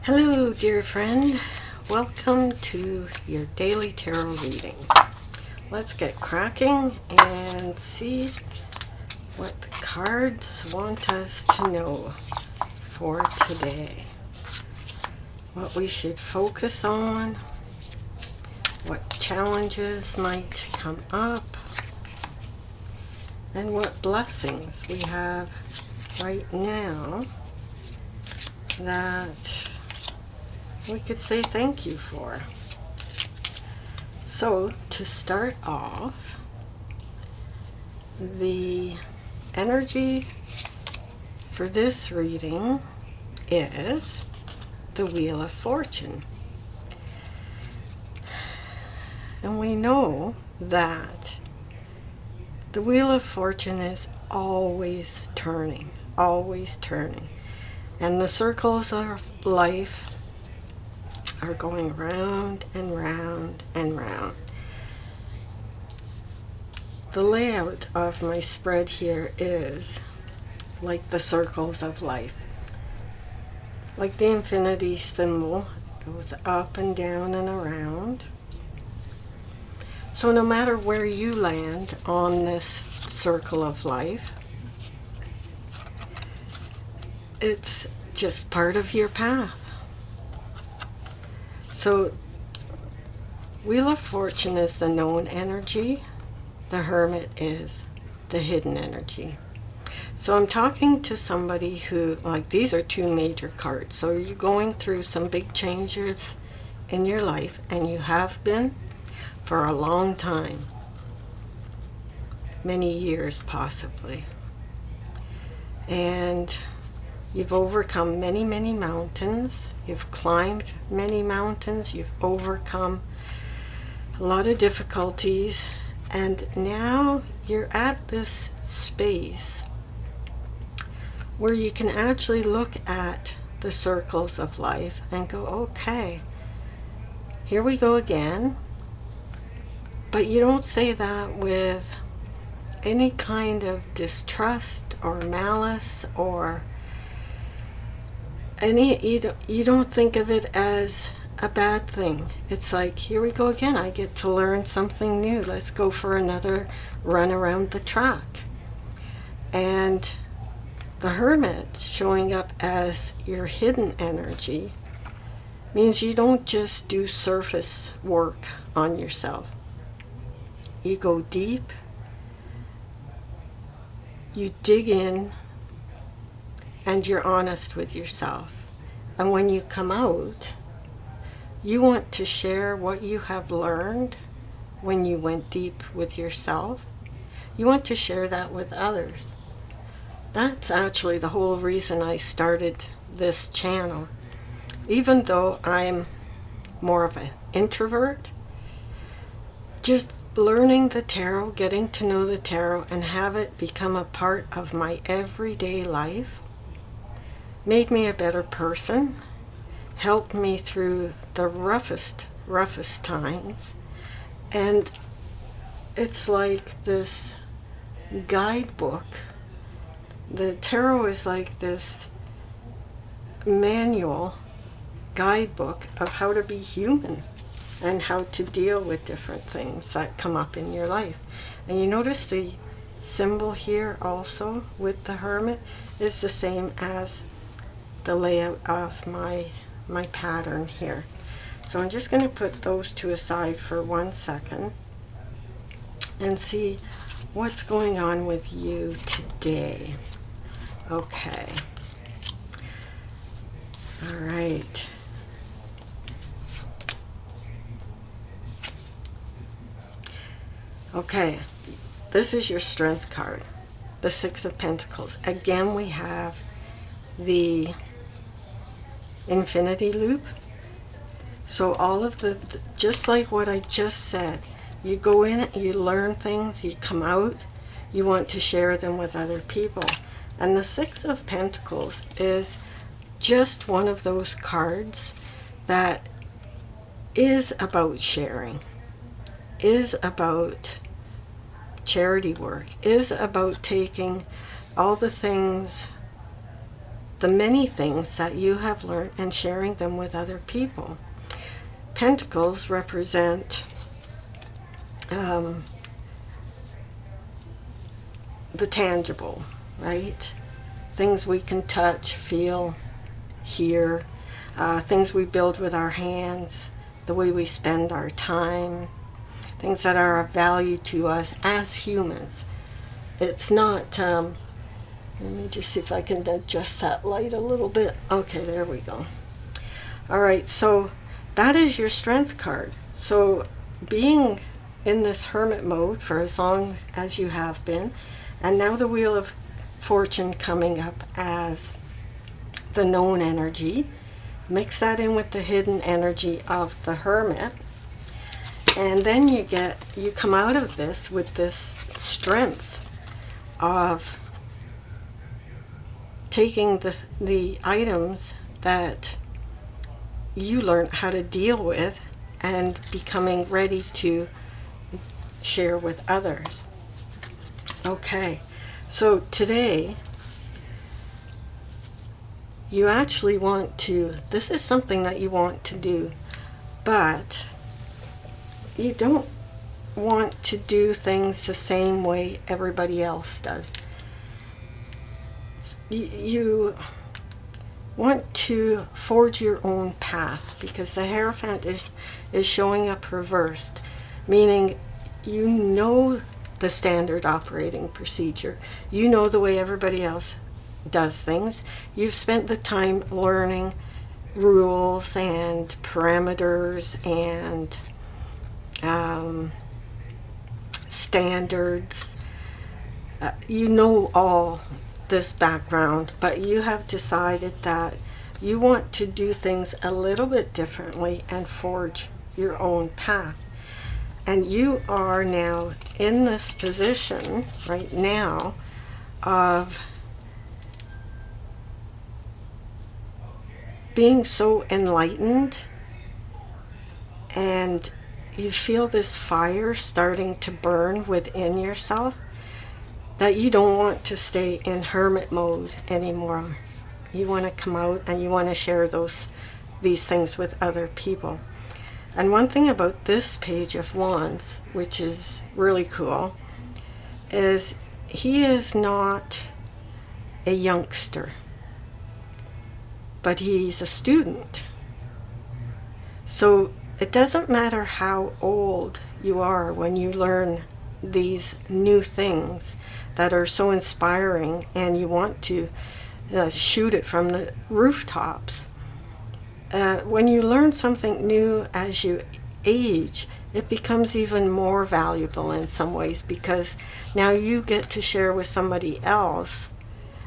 Hello, dear friend. Welcome to your daily tarot reading. Let's get cracking and see what the cards want us to know for today. What we should focus on, what challenges might come up, and what blessings we have right now that we could say thank you for. So, to start off, the energy for this reading is the Wheel of Fortune. And we know that the Wheel of Fortune is always turning, always turning. And the circles of life are going round and round and round. The layout of my spread here is like the circles of life. Like the infinity symbol goes up and down and around. So no matter where you land on this circle of life, it's just part of your path. So Wheel of Fortune is the known energy. The Hermit is the hidden energy. So I'm talking to somebody who, like, these are two major cards. So you're going through some big changes in your life, and you have been for a long time, many years possibly. And you've overcome many, many mountains. You've climbed many mountains. You've overcome a lot of difficulties. And now you're at this space where you can actually look at the circles of life and go, okay, here we go again. But you don't say that with any kind of distrust or malice or you don't think of it as a bad thing. It's like, here we go again. I get to learn something new. Let's go for another run around the track. And the Hermit showing up as your hidden energy means you don't just do surface work on yourself. You go deep, you dig in, and you're honest with yourself. And when you come out, you want to share what you have learned when you went deep with yourself. You want to share that with others. That's actually the whole reason I started this channel. Even though I'm more of an introvert, just learning the tarot, getting to know the tarot, and have it become a part of my everyday life made me a better person, helped me through the roughest times. And it's like this guidebook. The tarot is like this manual guidebook of how to be human and how to deal with different things that come up in your life. And you notice the symbol here also with the Hermit is the same as the layout of my pattern here. So I'm just going to put those two aside for 1 second and see what's going on with you today. Okay. All right. Okay. This is your Strength card, the Six of Pentacles. Again, we have the infinity loop. So all of just like what I just said, you go in, you learn things, you come out, you want to share them with other people. And the Six of Pentacles is just one of those cards that is about sharing, is about charity work, is about taking all the things the many things that you have learned and sharing them with other people. Pentacles represent the tangible, right? Things we can touch, feel, hear, things we build with our hands, the way we spend our time, things that are of value to us as humans. It's not, let me just see if I can adjust that light a little bit. Okay, there we go. All right, so that is your strength card. So being in this hermit mode for as long as you have been, and now the Wheel of Fortune coming up as the known energy, mix that in with the hidden energy of the hermit, and then you come out of this with this strength of taking the items that you learned how to deal with and becoming ready to share with others. Okay, so today you actually want to, this is something that you want to do, but you don't want to do things the same way everybody else does. You want to forge your own path, because the Hierophant is showing up reversed, meaning you know the standard operating procedure. You know the way everybody else does things. You've spent the time learning rules and parameters and standards. You know all this background, but you have decided that you want to do things a little bit differently and forge your own path. And you are now in this position right now of being so enlightened, and you feel this fire starting to burn within yourself, that you don't want to stay in hermit mode anymore. You want to come out and you want to share these things with other people. And one thing about this Page of Wands, which is really cool, is he is not a youngster, but he's a student. So it doesn't matter how old you are when you learn these new things that are so inspiring and you want to shoot it from the rooftops. When you learn something new as you age, it becomes even more valuable in some ways, because now you get to share with somebody else,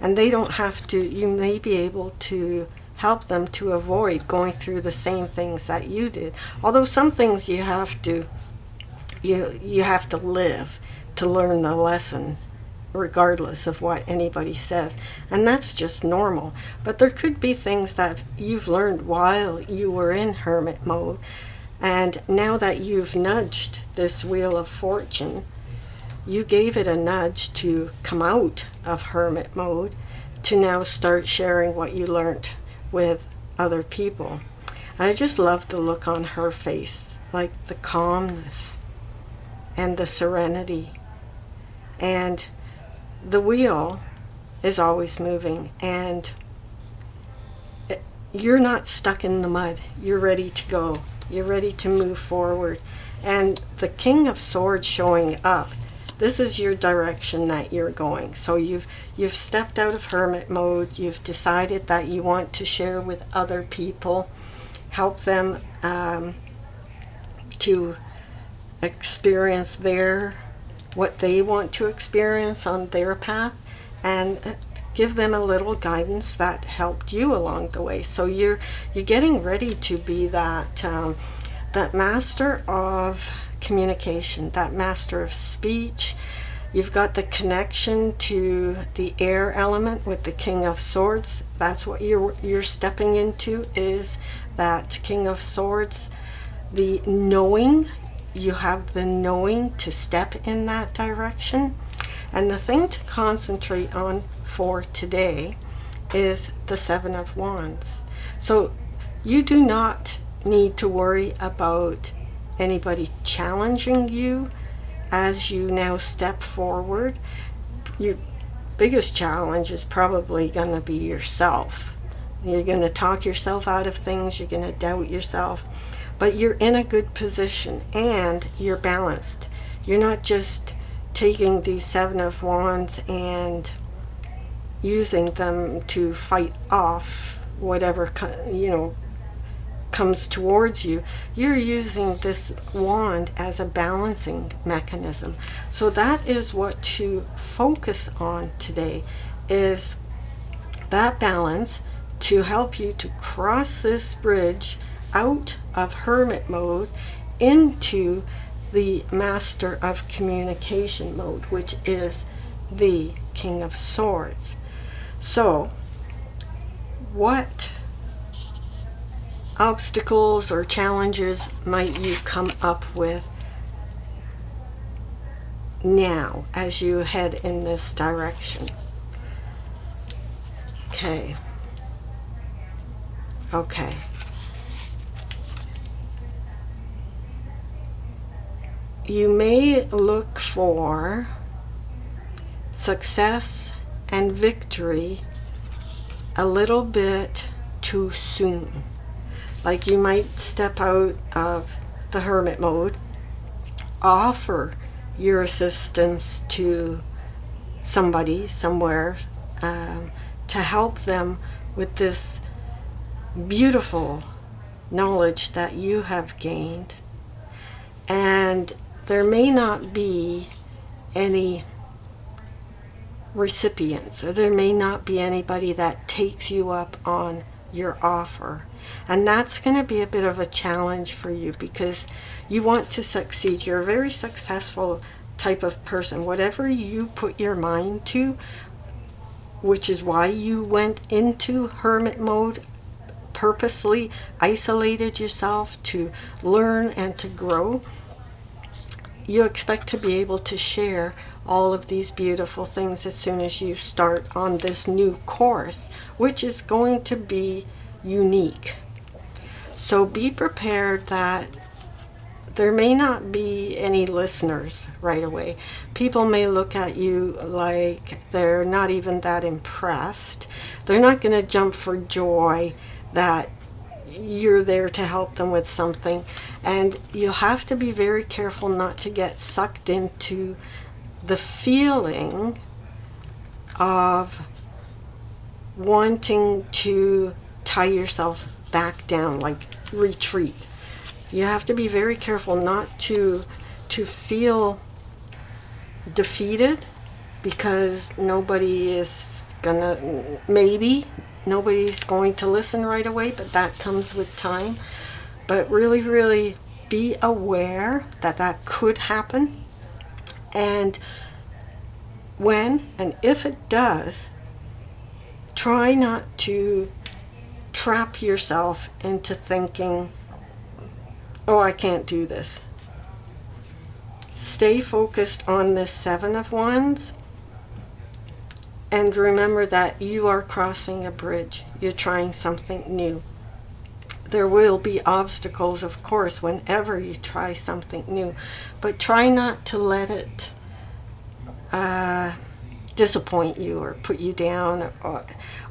and they don't have to, you may be able to help them to avoid going through the same things that you did. Although some things you have to live to learn the lesson, regardless of what anybody says, and that's just normal. But there could be things that you've learned while you were in hermit mode, and now that you've nudged this Wheel of Fortune, you gave it a nudge to come out of hermit mode to now start sharing what you learned with other people. And I just love the look on her face, like the calmness and the serenity. And the wheel is always moving, and you're not stuck in the mud. You're ready to go. You're ready to move forward. And the King of Swords showing up, this is your direction that you're going. So you've stepped out of hermit mode. You've decided that you want to share with other people, help them to experience what they want to experience on their path, and give them a little guidance that helped you along the way. So you're getting ready to be that master of communication, that master of speech. You've got the connection to the air element with the King of Swords. That's what you're stepping into, is that King of Swords. The knowing, you have the knowing to step in that direction. And the thing to concentrate on for today is the Seven of Wands. So you do not need to worry about anybody challenging you as you now step forward. Your biggest challenge is probably going to be yourself. You're going to talk yourself out of things, you're going to doubt yourself, but you're in a good position and you're balanced. You're not just taking these Seven of Wands and using them to fight off whatever comes towards you. You're using this wand as a balancing mechanism. So that is what to focus on today, is that balance to help you to cross this bridge out of hermit mode into the master of communication mode, which is the King of Swords. So what obstacles or challenges might you come up with now as you head in this direction? Okay. You may look for success and victory a little bit too soon. Like you might step out of the hermit mode, offer your assistance to somebody somewhere to help them with this beautiful knowledge that you have gained, and there may not be any recipients, or there may not be anybody that takes you up on your offer. And that's going to be a bit of a challenge for you because you want to succeed. You're a very successful type of person. Whatever you put your mind to, which is why you went into hermit mode, purposely isolated yourself to learn and to grow, you expect to be able to share all of these beautiful things as soon as you start on this new course, which is going to be unique. So be prepared that there may not be any listeners right away. People may look at you like they're not even that impressed. They're not going to jump for joy that you're there to help them with something. And you'll have to be very careful not to get sucked into the feeling of wanting to tie yourself back down, like retreat. You have to be very careful not to feel defeated, because nobody's going to listen right away, but that comes with time. But really, really be aware that that could happen. And when and if it does, try not to trap yourself into thinking, oh, I can't do this. Stay focused on this Seven of Wands, and remember that you are crossing a bridge. You're trying something new. There will be obstacles, of course, whenever you try something new, but try not to let it disappoint you or put you down,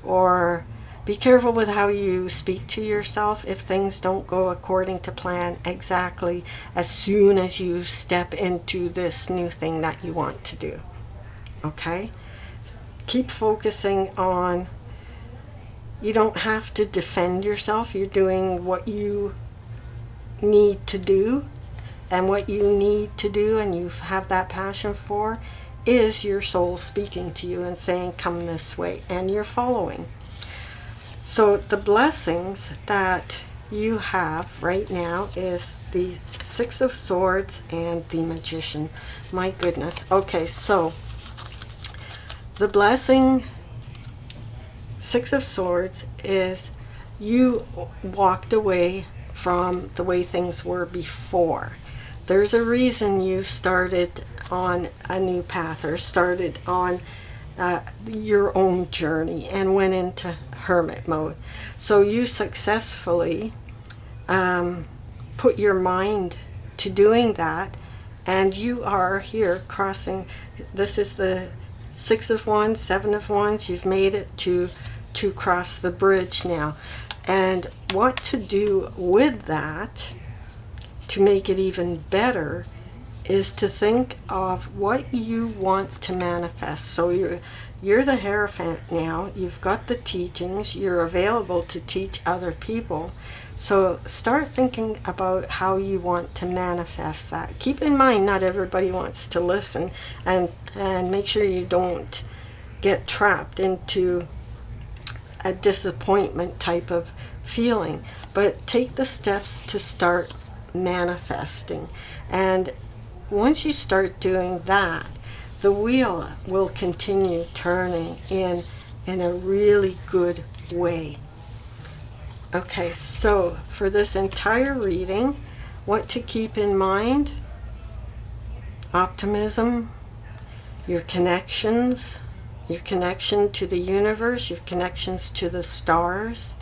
or be careful with how you speak to yourself if things don't go according to plan exactly as soon as you step into this new thing that you want to do. Okay? Keep focusing on, you don't have to defend yourself. You're doing what you need to do, and what you need to do and you have that passion for is your soul speaking to you and saying, come this way, and you're following. So the blessings that you have right now is the Six of Swords and the Magician. My goodness. Okay, so the blessing, Six of Swords, is you walked away from the way things were before. There's a reason you started on a new path, or started on your own journey and went into hermit mode. So you successfully put your mind to doing that, and you are here crossing. This is the Six of Wands, Seven of Wands. You've made it to cross the bridge now. And what to do with that to make it even better is to think of what you want to manifest. So you're the Hierophant now. You've got the teachings. You're available to teach other people. So start thinking about how you want to manifest that. Keep in mind, not everybody wants to listen, and make sure you don't get trapped into a disappointment type of feeling. But take the steps to start manifesting. And once you start doing that, the wheel will continue turning in a really good way. Okay, so for this entire reading, what to keep in mind: optimism, your connections, your connection to the universe, your connections to the stars.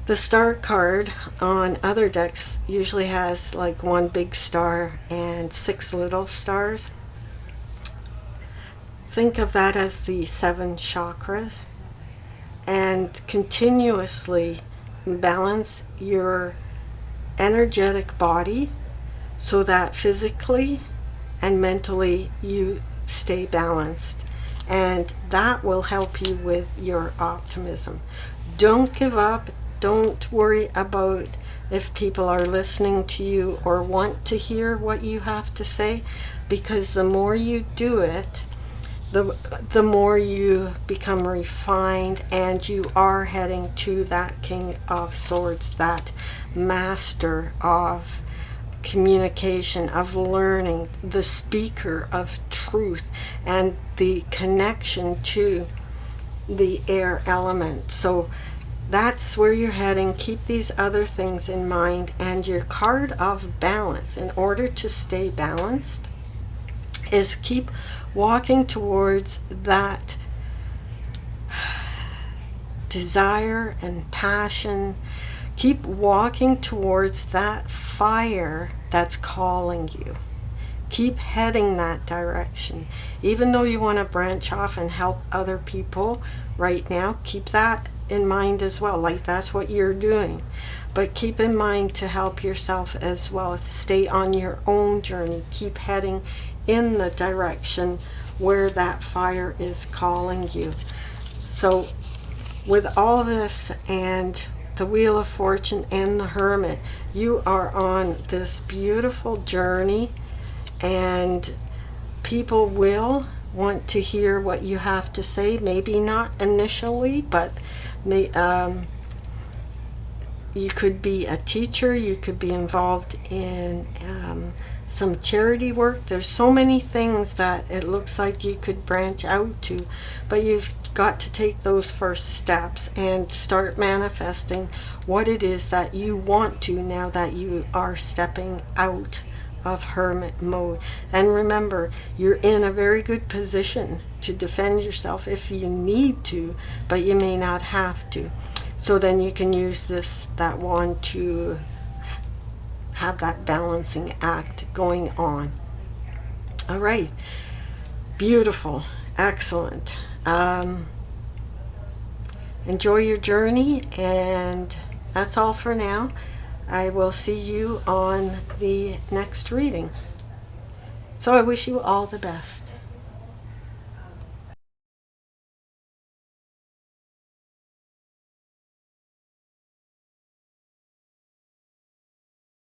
The star card on other decks usually has like one big star and 6 little stars. Think of that as the 7 chakras, and continuously balance your energetic body so that physically and mentally you stay balanced, and that will help you with your optimism. Don't give up. Don't worry about if people are listening to you or want to hear what you have to say, because the more you do it, the more you become refined, and you are heading to that King of Swords, that master of communication, of learning, the speaker of truth, and the connection to the air element. So that's where you're heading. Keep these other things in mind. And your card of balance, in order to stay balanced, is keep walking towards that desire and passion. Keep walking towards that fire that's calling you. Keep heading that direction. Even though you want to branch off and help other people right now, keep that in mind as well. Like, that's what you're doing. But keep in mind to help yourself as well. Stay on your own journey. Keep heading in the direction where that fire is calling you. So with all this and the Wheel of Fortune and the Hermit, you are on this beautiful journey, and people will want to hear what you have to say. Maybe not initially, but you could be a teacher, you could be involved in some charity work. There's so many things that it looks like you could branch out to, but you've got to take those first steps and start manifesting what it is that you want to, now that you are stepping out of hermit mode. And remember, you're in a very good position to defend yourself if you need to, but you may not have to. So then you can use that wand to have that balancing act going on. All right, beautiful, excellent. Enjoy your journey, and that's all for now. I will see you on the next reading. So I wish you all the best.